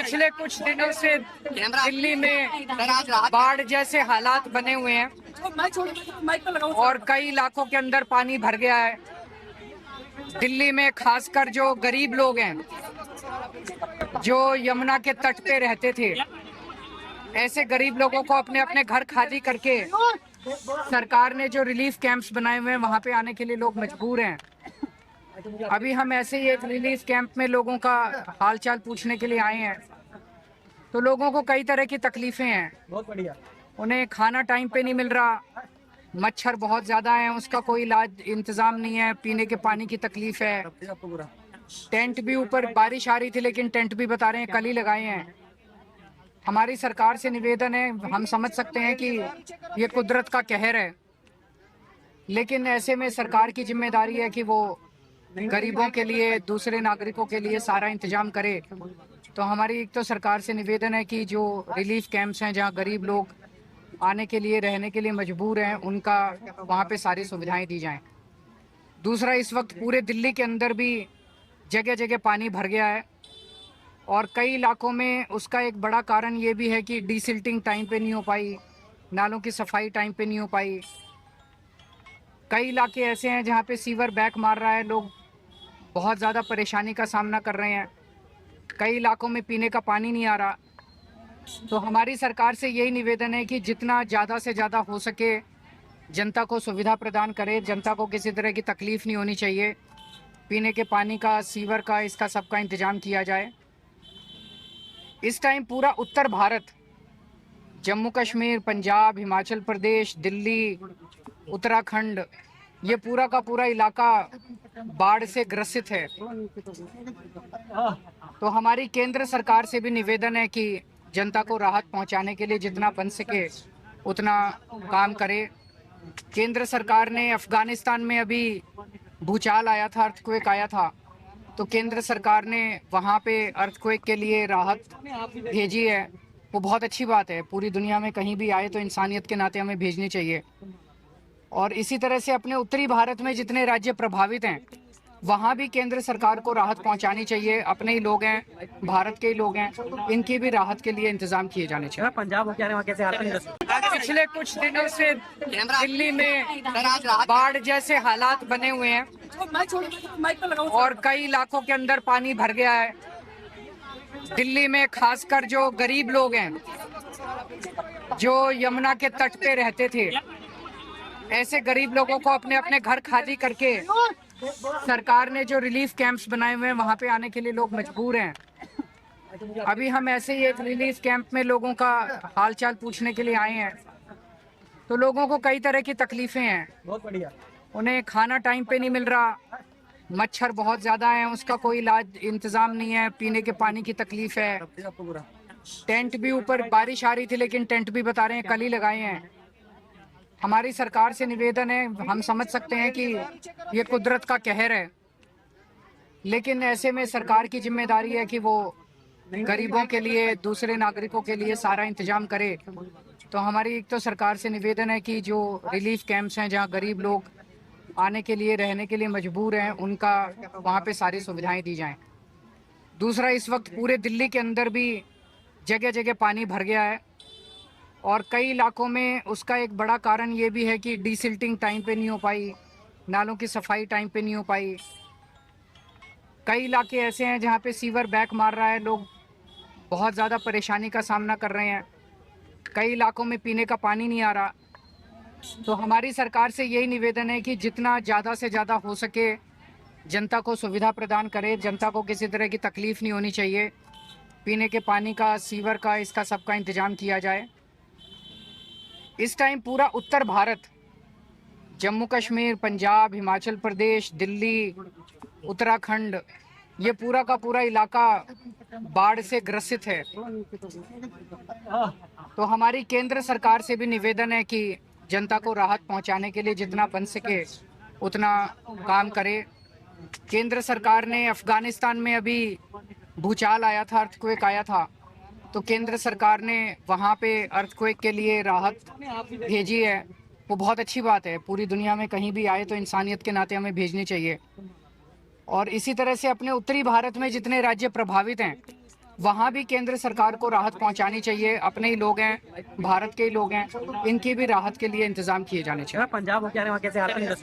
पिछले कुछ दिनों से दिल्ली में बाढ़ जैसे हालात बने हुए हैं और कई इलाकों के अंदर पानी भर गया है। दिल्ली में खासकर जो गरीब लोग हैं, जो यमुना के तट पे रहते थे, ऐसे गरीब लोगों को अपने अपने घर खाली करके सरकार ने जो रिलीफ कैंप्स बनाए हुए हैं वहां पे आने के लिए लोग मजबूर हैं। अभी हम ऐसे ही एक रिलीफ कैंप में लोगों का हालचाल पूछने के लिए आए हैं। तो लोगों को कई तरह की तकलीफें हैं। बहुत बढ़िया। उन्हें खाना टाइम पे नहीं मिल रहा, मच्छर बहुत ज्यादा है, उसका कोई इलाज इंतजाम नहीं है, पीने के पानी की तकलीफ है। टेंट भी ऊपर बारिश आ रही थी लेकिन टेंट भी बता रहे हैं कल ही लगाए हैं। हमारी सरकार से निवेदन है, हम समझ सकते हैं कि ये कुदरत का कहर है, लेकिन ऐसे में सरकार की जिम्मेदारी है कि वो गरीबों के लिए, दूसरे नागरिकों के लिए सारा इंतजाम करे। तो हमारी एक तो सरकार से निवेदन है कि जो रिलीफ कैंप्स हैं जहां गरीब लोग आने के लिए, रहने के लिए मजबूर हैं, उनका वहां पे सारी सुविधाएं दी जाएं। दूसरा, इस वक्त पूरे दिल्ली के अंदर भी जगह जगह पानी भर गया है और कई इलाकों में उसका एक बड़ा कारण ये भी है कि डीसिल्टिंग टाइम पे नहीं हो पाई, नालों की सफाई टाइम पे नहीं हो पाई। कई इलाके ऐसे हैं जहाँ पे सीवर बैक मार रहा है, लोग बहुत ज़्यादा परेशानी का सामना कर रहे हैं। कई इलाकों में पीने का पानी नहीं आ रहा। तो हमारी सरकार से यही निवेदन है कि जितना ज़्यादा से ज़्यादा हो सके जनता को सुविधा प्रदान करे, जनता को किसी तरह की तकलीफ नहीं होनी चाहिए। पीने के पानी का, सीवर का, इसका सबका इंतजाम किया जाए। इस टाइम पूरा उत्तर भारत, जम्मू कश्मीर, पंजाब, हिमाचल प्रदेश, दिल्ली, उत्तराखंड, ये पूरा का पूरा इलाका बाढ़ से ग्रसित है। तो हमारी केंद्र सरकार से भी निवेदन है कि जनता को राहत पहुंचाने के लिए जितना बन सके उतना काम करे। केंद्र सरकार ने अफगानिस्तान में अभी भूचाल आया था, अर्थक्वेक आया था, तो केंद्र सरकार ने वहां पे अर्थक्वेक के लिए राहत भेजी है। वो बहुत अच्छी बात है, पूरी दुनिया में कहीं भी आए तो इंसानियत के नाते हमें भेजनी चाहिए। और इसी तरह से अपने उत्तरी भारत में जितने राज्य प्रभावित हैं वहाँ भी केंद्र सरकार को राहत पहुंचानी चाहिए। अपने ही लोग हैं, भारत के ही लोग हैं, इनकी भी राहत के लिए इंतजाम किए जाने चाहिए। पंजाब क्या वहाँ कैसे हालत है? पिछले कुछ दिनों से दिल्ली में बाढ़ जैसे हालात बने हुए हैं और कई इलाकों के अंदर पानी भर गया है। दिल्ली में खासकर जो गरीब लोग हैं, जो यमुना के तट पे रहते थे, ऐसे गरीब लोगों को अपने अपने घर खाली करके सरकार ने जो रिलीफ कैंप्स बनाए हुए हैं वहां पे आने के लिए लोग मजबूर हैं। अभी हम ऐसे ही एक रिलीफ कैंप में लोगों का हालचाल पूछने के लिए आए हैं। तो लोगों को कई तरह की तकलीफें हैं। बहुत बढ़िया। उन्हें खाना टाइम पे नहीं मिल रहा, मच्छर बहुत ज्यादा है, उसका कोई इलाज इंतजाम नहीं है, पीने के पानी की तकलीफ है। टेंट भी ऊपर बारिश आ रही थी लेकिन टेंट भी बता रहे हैं कल ही लगाए हैं। हमारी सरकार से निवेदन है, हम समझ सकते हैं कि ये कुदरत का कहर है, लेकिन ऐसे में सरकार की जिम्मेदारी है कि वो गरीबों के लिए, दूसरे नागरिकों के लिए सारा इंतजाम करे। तो हमारी एक तो सरकार से निवेदन है कि जो रिलीफ कैंप्स हैं जहां गरीब लोग आने के लिए, रहने के लिए मजबूर हैं, उनका वहां पे सारी सुविधाएं दी जाएं। दूसरा, इस वक्त पूरे दिल्ली के अंदर भी जगह जगह पानी भर गया है और कई इलाकों में उसका एक बड़ा कारण ये भी है कि डीसिल्टिंग टाइम पे नहीं हो पाई, नालों की सफाई टाइम पे नहीं हो पाई। कई इलाके ऐसे हैं जहाँ पे सीवर बैक मार रहा है, लोग बहुत ज़्यादा परेशानी का सामना कर रहे हैं। कई इलाकों में पीने का पानी नहीं आ रहा। तो हमारी सरकार से यही निवेदन है कि जितना ज़्यादा से ज़्यादा हो सके जनता को सुविधा प्रदान करे, जनता को किसी तरह की तकलीफ नहीं होनी चाहिए। पीने के पानी का, सीवर का, इसका सबका इंतजाम किया जाए। इस टाइम पूरा उत्तर भारत, जम्मू कश्मीर, पंजाब, हिमाचल प्रदेश, दिल्ली, उत्तराखंड, ये पूरा का पूरा इलाका बाढ़ से ग्रसित है। तो हमारी केंद्र सरकार से भी निवेदन है कि जनता को राहत पहुंचाने के लिए जितना बन सके उतना काम करे। केंद्र सरकार ने अफगानिस्तान में अभी भूचाल आया था, अर्थक्वेक आया था, तो केंद्र सरकार ने वहाँ पे अर्थक्वेक के लिए राहत भेजी है। वो बहुत अच्छी बात है, पूरी दुनिया में कहीं भी आए तो इंसानियत के नाते हमें भेजनी चाहिए। और इसी तरह से अपने उत्तरी भारत में जितने राज्य प्रभावित हैं वहाँ भी केंद्र सरकार को राहत पहुंचानी चाहिए। अपने ही लोग हैं, भारत के ही लोग हैं, इनकी भी राहत के लिए इंतजाम किए जाने चाहिए। पंजाब होके आ रहे हैं, वहाँ कैसे हालत नहीं दस